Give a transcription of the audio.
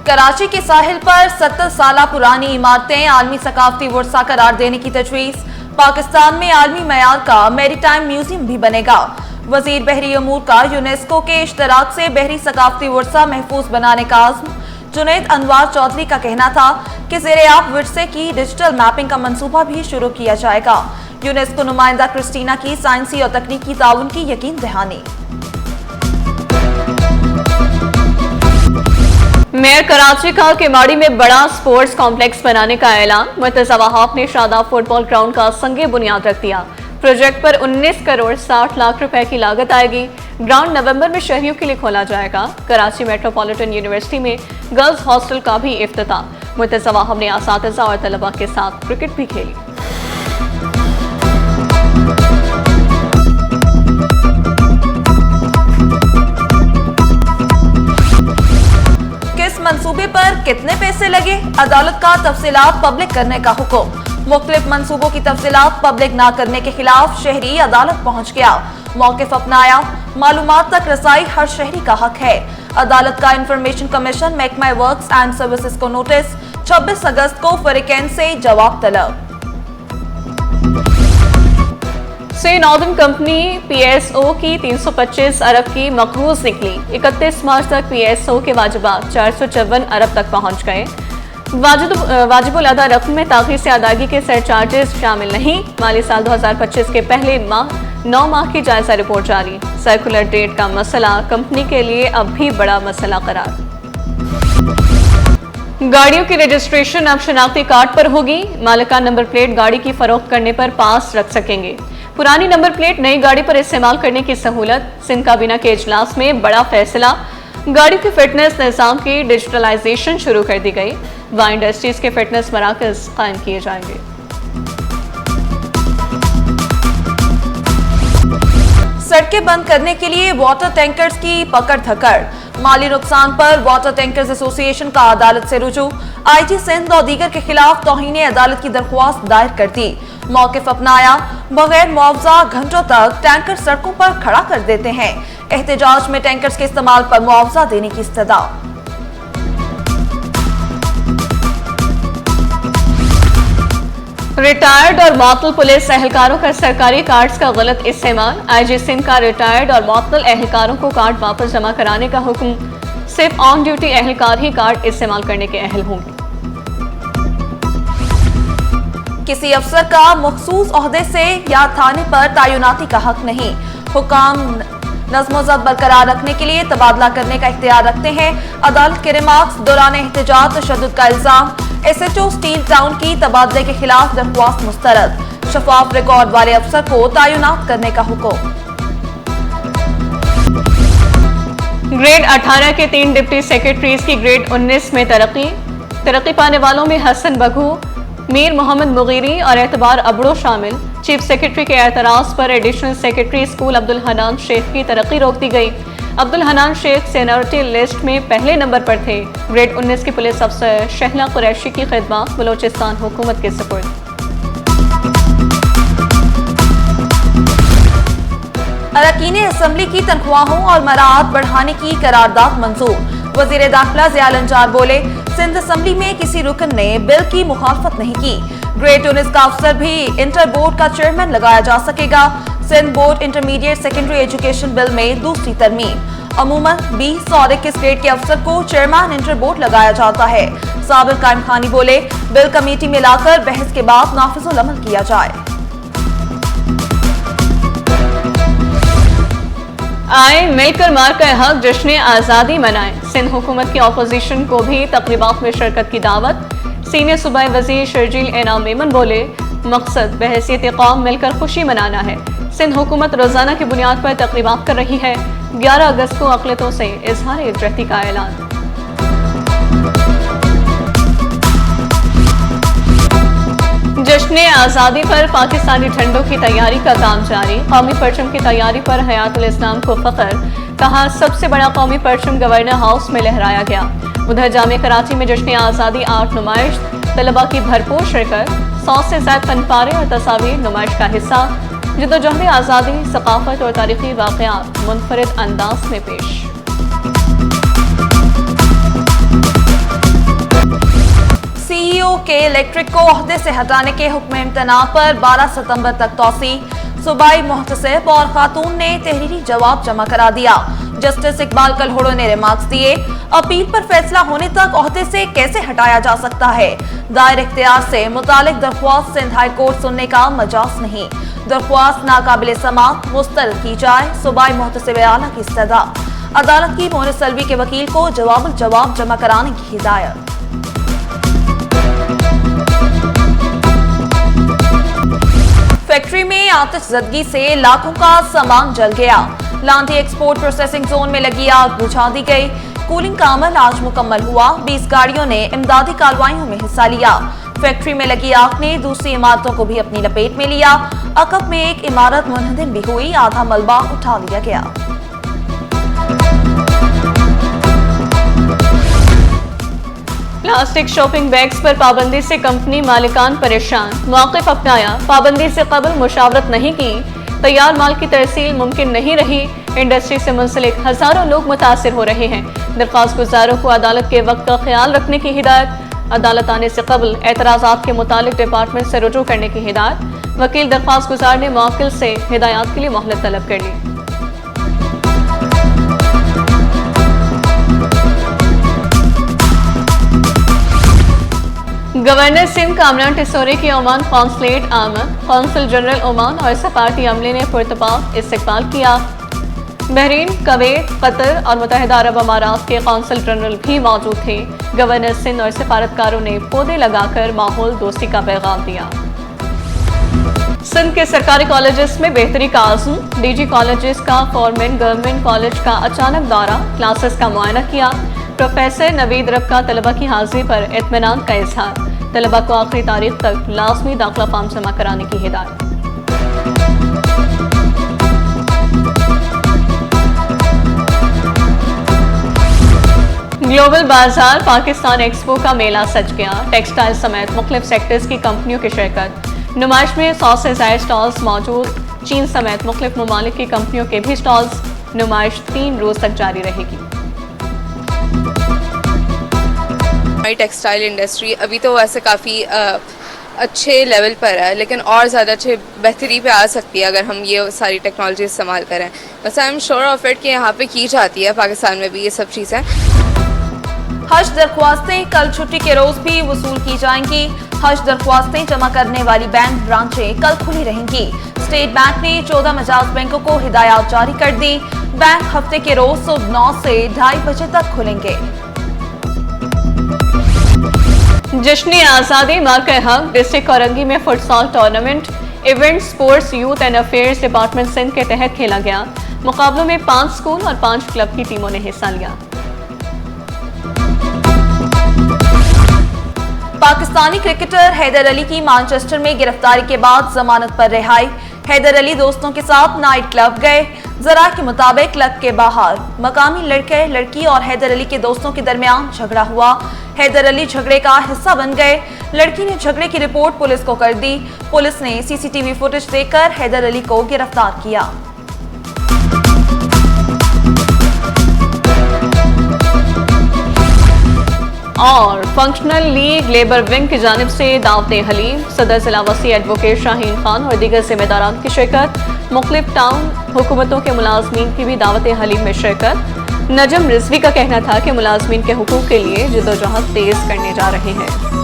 कराची के साहिल पर 70 साल पुरानी इमारतें आलमी सकाफती वर्सा करार देने की तजवीज़। पाकिस्तान में आलमी मयार का मैरीटाइम म्यूजियम भी बनेगा। वजीर बहरी अमूर का यूनेस्को के इश्तराक से बहरी सकाफती वर्सा महफूज बनाने का आज़्म। जुनैद अनवार चौधरी का कहना था कि ज़ेर-ए-आब विरसे की डिजिटल मैपिंग का मंसूबा भी शुरू किया जाएगा। यूनेस्को नुमाइंदा क्रिस्टीना की साइंसी और तकनीकी ताउन की यकीन दहानी। मेयर कराची का केमाड़ी में बड़ा स्पोर्ट्स कॉम्प्लेक्स बनाने का ऐलान। मुर्तज़ा वहाब ने शादाब फुटबॉल ग्राउंड का संगे बुनियाद रख दिया। प्रोजेक्ट पर 19 करोड़ 60 लाख रुपए की लागत आएगी। ग्राउंड नवंबर में शहरियों के लिए खोला जाएगा। कराची मेट्रोपॉलिटन यूनिवर्सिटी में गर्ल्स हॉस्टल का भी इफ्तिताह। मुर्तज़ा वहाब ने असातिज़ा और तलबा के साथ क्रिकेट भी खेली। मंसूबे पर कितने पैसे लगे, अदालत का तफसीलात पब्लिक करने का हुक्म। मुख्तलिफ मंसूबों की तफसीलात पब्लिक न करने के खिलाफ शहरी अदालत पहुंच गया। मौक़िफ़ अपनाया, मालूमात तक रसाई हर शहरी का हक है। अदालत का इंफॉर्मेशन कमीशन महकमा वर्क्स एंड सर्विसेज को नोटिस। 26 अगस्त को फरीकैन से जवाब तलब। से नॉर्दर्न कंपनी पीएसओ की 325 अरब की मकरूज निकली। 31 मार्च तक पीएसओ के वाजिबात 454 अरब तक पहुंच गए। वाजिबुल अदा रकम में ताखीर से अदायगी के सरचार्जेस शामिल नहीं। माली साल 2025 के पहले 9 माह की जायजा रिपोर्ट जारी। सर्कुलर डेट का मसला कंपनी के लिए अब भी बड़ा मसला करार। गाड़ियों की रजिस्ट्रेशन अब शनाख्ती कार्ड पर होगी। मालिकान नंबर प्लेट गाड़ी की फरोख्त करने पर पास रख सकेंगे। पुरानी नंबर प्लेट नई गाड़ी पर इस्तेमाल करने की सहूलत। सिंध काबीना के इजलास में बड़ा फैसला। गाड़ी के फिटनेस निज़ाम की डिजिटलाइजेशन शुरू कर दी गई। वहाँ इंडस्ट्रीज के फिटनेस मराकज़ कायम किए जाएंगे। सड़कें बंद करने के लिए वाटर टैंकर्स की पकड़ धकड़। माली नुकसान पर वाटर टैंकर्स एसोसिएशन का अदालत से रुजू। आईजी सिंध और दीगर के खिलाफ तौहीन अदालत की दरख्वास्त दायर कर दी। मौक़िफ़ अपनाया, बगैर मुआवजा घंटों तक टैंकर सड़कों पर खड़ा कर देते हैं। एहतजाज में टैंकर्स के इस्तेमाल पर मुआवजा देने की इस्तदा। रिटायर्ड और मुअत्तल पुलिस एहलकारों का सरकारी कार्ड्स का गलत इस्तेमाल। आईजी सिंध का रिटायर्ड और मुअत्तल एहलकारों को कार्ड वापस जमा कराने का हुक्म। सिर्फ ऑन ड्यूटी एहलकार ही कार्ड इस्तेमाल करने के अहल होंगे। किसी अफसर का मखसूस ओहदे से या थाने पर तैनाती का हक नहीं। हुकाम नज़्म-ओ-ज़ब्त बरकरार रखने के लिए तबादला करने का इख्तियार रखते हैं। अदालत के रिमार्क्स दौरान एहतजाज तशद्दुद का इल्जाम। एसएचओ स्टील टाउन की तबादले के खिलाफ दरख्वास्त मुस्तरद। शफाफ रिकॉर्ड वाले अफसर को तैनात करने का हुक्म। ग्रेड 18 के 3 डिप्टी सेक्रेटरीज की ग्रेड 19 में तरक्की पाने वालों में हसन बघू, मीर मोहम्मद मुगीरी और एतबार अबड़ो शामिल। चीफ सेक्रेटरी के एतराज पर additional secretary school Abdul Hanan Shaikh की तरक्की रोक दी गई। अब्दुल हनान शेख सीनियरिटी लिस्ट में पहले नंबर पर थे। ग्रेड 19 की पुलिस अफसर शहला कुरैशी की खिदमत बलोचिस्तान हुकूमत के सुपुर्द। अरकान असम्बली की तनख्वाहों और मराआत बढ़ाने की करारदाद मंजूर। वजीर दाखिला ज़ियाउल अंजार बोले, सिंध असम्बली में किसी रुकन ने बिल की मुखालफत नहीं की। ग्रेड 19 का अफसर भी इंटर बोर्ड का चेयरमैन लगाया जा सकेगा। Sindh board intermediate secondary education bill में दूसरी तरमीम। अमूमन 20 और 21 ग्रेड के अफसर को चेयरमैन इंटर बोर्ड लगाया जाता है। साबिर कायम खानी बोले, बिल कमेटी में लाकर बहस के बाद नाफिजुल अमल किया जाए। आए मिलकर मार्का हक जश्न आज़ादी मनाएं। सिंध हुकूमत की अपोजिशन को भी तकरीबात में शिरकत की दावत। सीनियर सूबाई वजीर शर्जील एनाम मेमन बोले, मकसद बहैसियत कौम मिलकर खुशी मनाना है। सिंध हुकूमत रोजाना की बुनियाद पर तकरीबात कर रही है। 11 अगस्त को अक़लियतों से इजहार यकजहती का ऐलान। जश्न आज़ादी पर पाकिस्तानी झंडों की तैयारी का काम जारी। कौमी परचम की तैयारी पर हयातुल इस्लाम को फख्र। कहा, सबसे बड़ा कौमी परचम गवर्नर हाउस में लहराया गया। उधर जामे कराची में जश्न आज़ादी आर्ट नुमाइश, तलबा की भरपूर शिरकत। 100 से ज़्यादा फनपारे और तस्वीर नुमाइश का हिस्सा। जद्दोजहद आज़ादी, सकाफत और तारीखी वाक़यात मुनफरिद अंदाज में पेश। सीईओ के इलेक्ट्रिक को ओहदे से हटाने के हुक्म इम्तना पर 12 सितंबर तक तौसी। सूबाई मुहतसिब और खातून ने तहरीरी जवाब जमा करा दिया। जस्टिस इकबाल कलहोड़ो ने रिमार्क्स दिए, अपील पर फैसला होने तक ओहदे से कैसे हटाया जा सकता है। दायर इख्तियार से मुतालिक दरख्वास्त सिंध हाई कोर्ट सुनने का मजाज नहीं। दरख्वास्त नाकाबिले समाअत मुस्तरद की जाए। सूबाई मुहतसिब आला की इस्तदा। अदालत की मोहर सलवी के वकील को जवाब जमा कराने की हिदायत। फैक्ट्री में आतिशज़दगी से लाखों का सामान जल गया। लांधी एक्सपोर्ट प्रोसेसिंग जोन में लगी आग बुझा दी गई। कूलिंग का अमल आज मुकम्मल हुआ। 20 गाड़ियों ने इमदादी कार्रवाइयों में हिस्सा लिया। फैक्ट्री में लगी आग ने दूसरी इमारतों को भी अपनी लपेट में लिया। अकब में एक इमारत मुनहदिम भी हुई। आधा मलबा उठा लिया गया। प्लास्टिक शॉपिंग बैग्स पर पाबंदी से कंपनी मालिकान परेशान। मौक़िफ़ अपनाया, पाबंदी से कबल मुशावरत नहीं की। तैयार माल की तरसील मुमकिन नहीं रही। इंडस्ट्री से मुंसलिक हजारों लोग मुतासिर हो रहे हैं। दरख्वास्त गुजारों को अदालत के वक्त का ख्याल रखने की हिदायत। अदालत आने से कबल एतराज़ात के मुतालिक डिपार्टमेंट से रुजू करने की हिदायत। वकील दरख्वास्त गुजार ने मौकिल से हिदायत के लिए मोहलत तलब कर ली। गवर्नर सिंध कामरान टिसोरी की ओमान कॉन्सुलेट आमद। कौंसल जनरल ओमान और सफारती अमले ने पुरतपाक इस्तकबाल किया। बहरीन, कुवैत, कतर और मुत्तहिदा अरब अमारात के कौंसल जनरल भी मौजूद थे। गवर्नर सिंध और सफारतकारों ने पौधे लगाकर माहौल दोस्ती का पैगाम दिया। सिंध के सरकारी कॉलेजेस में बेहतरी का आज़म। डीजी कॉलेजेस का फॉरमैन गवर्नमेंट कॉलेज का अचानक दौरा, क्लासेस का मुआयना किया। प्रोफेसर नवीद रब का तलबा की हाजिरी पर इत्मीनान का इजहार। तलबा को आखिरी तारीख तक लाजमी दाखिला फॉर्म जमा कराने की हिदायत। ग्लोबल बाजार पाकिस्तान एक्सपो का मेला सज गया। टेक्सटाइल समेत मुख्तलिफ सेक्टर्स की कंपनियों की शिरकत। नुमाइश में 100 से ज़ायद स्टॉल्स मौजूद। चीन समेत मुख्तलिफ ममालिक की कंपनियों के भी स्टॉल्स। नुमाइश 3 रोज तक जारी रहेगी। हमारी टेक्सटाइल इंडस्ट्री अभी तो वैसे काफ़ी अच्छे लेवल पर है, लेकिन और ज़्यादा अच्छे बेहतरी पे आ सकती है अगर हम ये सारी टेक्नोलॉजी इस्तेमाल करें। बस I am sure of it कि यहाँ पे की जाती है पाकिस्तान में भी ये सब चीज़ें। हज दरख्वास्तें कल छुट्टी के रोज भी वसूल की जाएंगी। हज दरख्वास्तें जमा करने वाली बैंक ब्रांचें कल खुली रहेंगी। स्टेट बैंक ने 14 मजाज बैंकों को हिदायत जारी कर दी। बैंक हफ्ते के रोज सुबह 9 से 2:30 बजे तक खुलेंगे। जश्न आज़ादी मार्के हक डिस्ट्रिक्ट औरंगी में futsal tournament event sports youth and affairs department Sindh के तहत खेला गया। मुकाबलों में 5 स्कूल और 5 क्लब की टीमों ने हिस्सा लिया। पाकिस्तानी क्रिकेटर हैदर अली की मैनचेस्टर में गिरफ्तारी के बाद जमानत पर रिहाई। हैदर अली दोस्तों के साथ नाइट क्लब गए। जरा के मुताबिक क्लब के बाहर मकामी लड़के लड़की और हैदर अली के दोस्तों के दरमियान झगड़ा हुआ। हैदर अली झगड़े का हिस्सा बन गए। लड़की ने झगड़े की रिपोर्ट पुलिस को कर दी। पुलिस ने सीसीटीवी फुटेज देखकर हैदर अली को गिरफ्तार किया। और फंक्शनल लीग लेबर विंग की जानिब से दावत हलीम, सदर जिला वसी एडवोकेट शाहीन खान और दीगर जिम्मेदारान की शिरकत। मुख्तलिफ टाउन हुकूमतों के मुलाजमीन की भी दावत हलीम में शिरकत। नजम रिजवी का कहना था कि मुलाजमीन के हुकूक के लिए जदोजहद तेज करने जा रहे हैं।